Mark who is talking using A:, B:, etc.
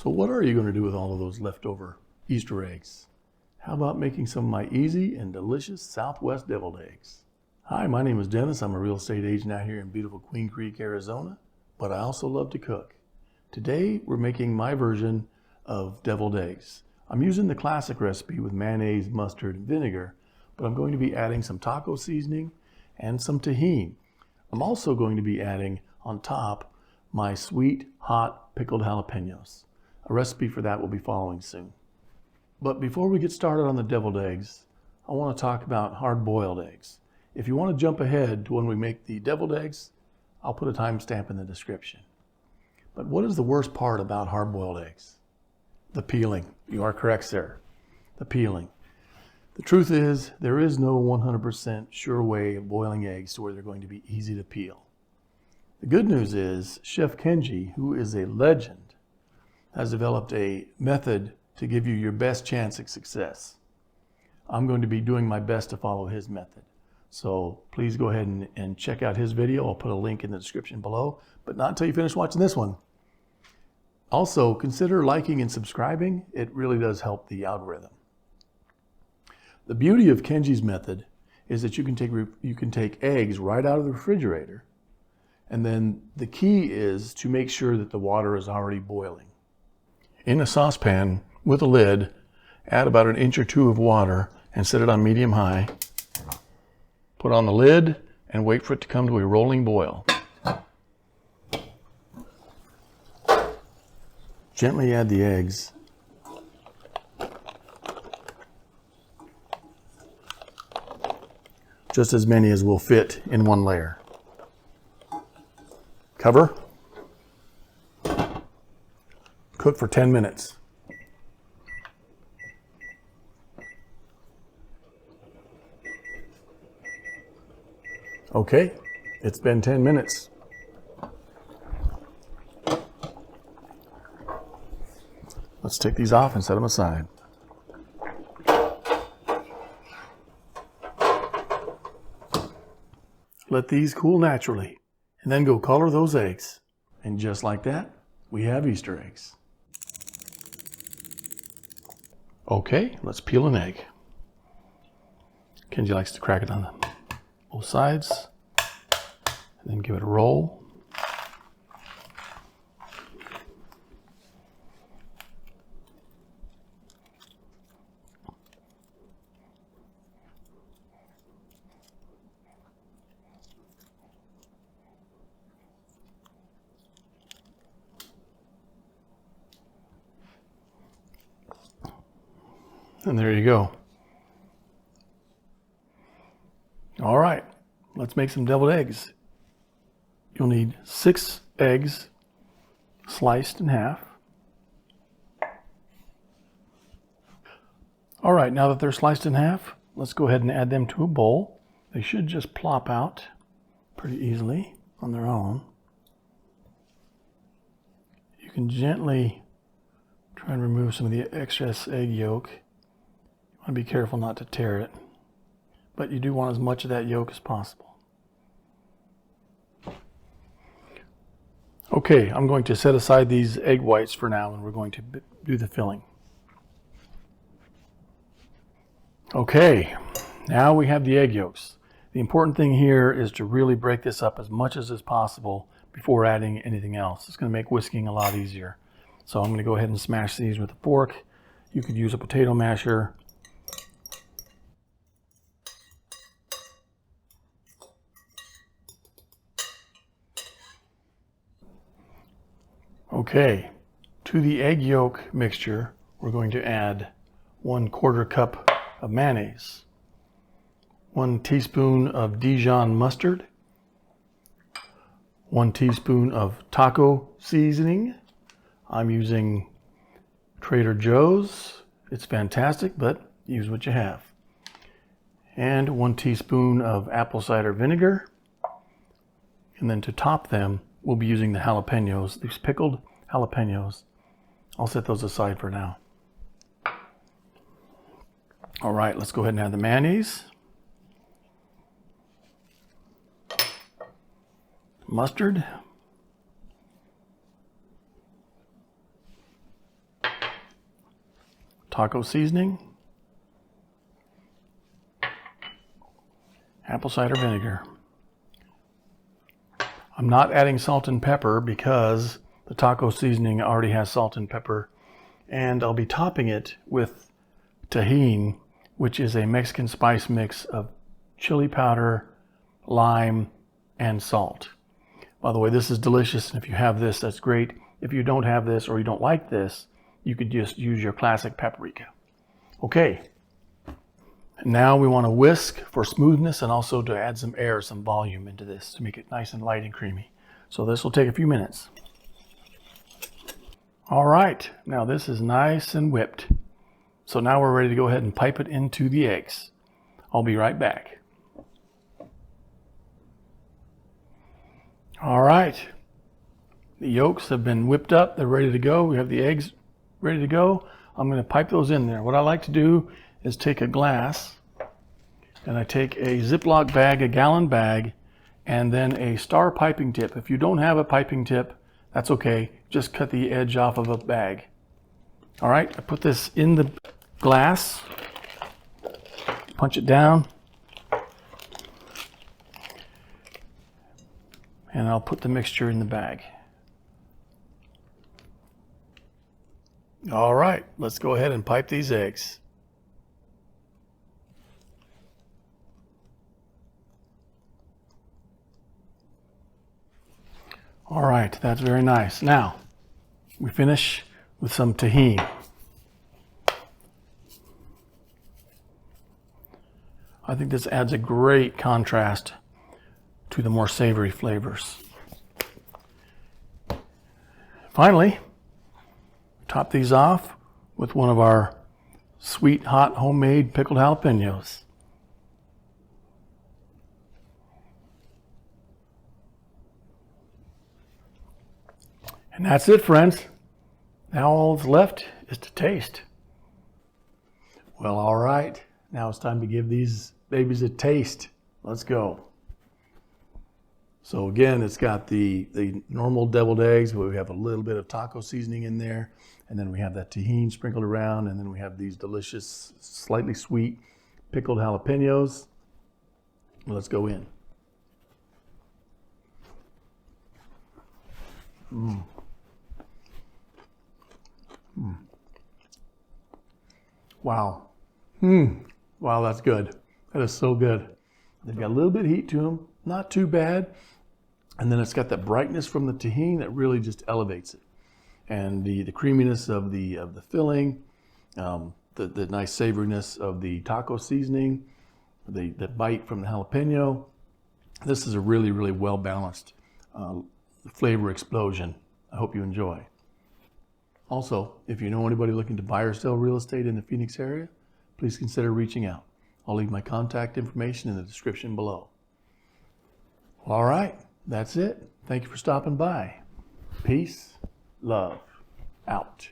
A: So what are you going to do with all of those leftover Easter eggs? How about making some of my easy and delicious Southwest deviled eggs? Hi, my name is Dennis. I'm a real estate agent out here in beautiful Queen Creek, Arizona, but I also love to cook. Today we're making my version of deviled eggs. I'm using the classic recipe with mayonnaise, mustard, and vinegar, but I'm going to be adding some taco seasoning and some Tajin. I'm also going to be adding on top my sweet, hot, pickled jalapenos. A recipe for that will be following soon. But before we get started on the deviled eggs, I want to talk about hard-boiled eggs. If you want to jump ahead to when we make the deviled eggs, I'll put a timestamp in the description. But what is the worst part about hard-boiled eggs? The peeling. You are correct, sir. The peeling. The truth is, there is no 100% sure way of boiling eggs to where they're going to be easy to peel. The good news is, Chef Kenji, who is a legend, has developed a method to give you your best chance at success. I'm going to be doing my best to follow his method. So please go ahead and check out his video. I'll put a link in the description below, but not until you finish watching this one. Also, consider liking and subscribing. It really does help the algorithm. The beauty of Kenji's method is that you can take eggs right out of the refrigerator, and then the key is to make sure that the water is already boiling. In a saucepan with a lid, add about 1 inch or 2 of water and set it on medium-high. Put on the lid and wait for it to come to a rolling boil. Gently add the eggs. Just as many as will fit in one layer. Cover. Cook for 10 minutes. Okay, it's been 10 minutes. Let's take these off and set them aside. Let these cool naturally, and then go color those eggs. And just like that, we have Easter eggs. Okay, let's peel an egg. Kenji likes to crack it on both sides, and then give it a roll. And there you go. All right, let's make some deviled eggs. You'll need 6 eggs sliced in half. All right, now that they're sliced in half, let's go ahead and add them to a bowl. They should just plop out pretty easily on their own. You can gently try and remove some of the excess egg yolk. You want to be careful not to tear it, but you do want as much of that yolk as possible. Okay, I'm going to set aside these egg whites for now, and we're going to do the filling. Okay, now we have the egg yolks. The important thing here is to really break this up as much as is possible before adding anything else. It's going to make whisking a lot easier. So I'm going to go ahead and smash these with a fork. You could use a potato masher. Okay, to the egg yolk mixture, we're going to add 1/4 cup of mayonnaise, 1 teaspoon of Dijon mustard, 1 teaspoon of taco seasoning. I'm using Trader Joe's. It's fantastic, but use what you have. And 1 teaspoon of apple cider vinegar. And then to top them, we'll be using the jalapenos, these pickled jalapenos. I'll set those aside for now. All right, let's go ahead and add the mayonnaise, mustard, taco seasoning, apple cider vinegar. I'm not adding salt and pepper because the taco seasoning already has salt and pepper, and I'll be topping it with Tajin, which is a Mexican spice mix of chili powder, lime, and salt. By the way, this is delicious, and if you have this, that's great. If you don't have this or you don't like this, you could just use your classic paprika. Okay, now we want to whisk for smoothness and also to add some air, some volume into this to make it nice and light and creamy. So this will take a few minutes. All right, now this is nice and whipped. So now we're ready to go ahead and pipe it into the eggs. I'll be right back. All right, the yolks have been whipped up. They're ready to go. We have the eggs ready to go. I'm going to pipe those in there. What I like to do is take a glass and I take a Ziploc bag, a gallon bag, and then a star piping tip. If you don't have a piping tip, that's okay. Just cut the edge off of a bag. All right, I put this in the glass, punch it down, and I'll put the mixture in the bag. All right, let's go ahead and pipe these eggs. All right, that's very nice. Now, we finish with some Tajin. I think this adds a great contrast to the more savory flavors. Finally, top these off with one of our sweet, hot, homemade pickled jalapenos. And that's it, friends. Now all that's left is to taste. Well, all right. Now it's time to give these babies a taste. Let's go. So again, it's got the normal deviled eggs, but we have a little bit of taco seasoning in there. And then we have that Tajin sprinkled around. And then we have these delicious, slightly sweet pickled jalapenos. Let's go in. Wow. Wow, that's good. That is so good. They've got a little bit of heat to them, not too bad. And then it's got that brightness from the Tajin that really just elevates it. And the creaminess of the filling, the nice savoriness of the taco seasoning, the bite from the jalapeno. This is a really, really well-balanced flavor explosion. I hope you enjoy. Also, if you know anybody looking to buy or sell real estate in the Phoenix area, please consider reaching out. I'll leave my contact information in the description below. All right, that's it. Thank you for stopping by. Peace, love, out.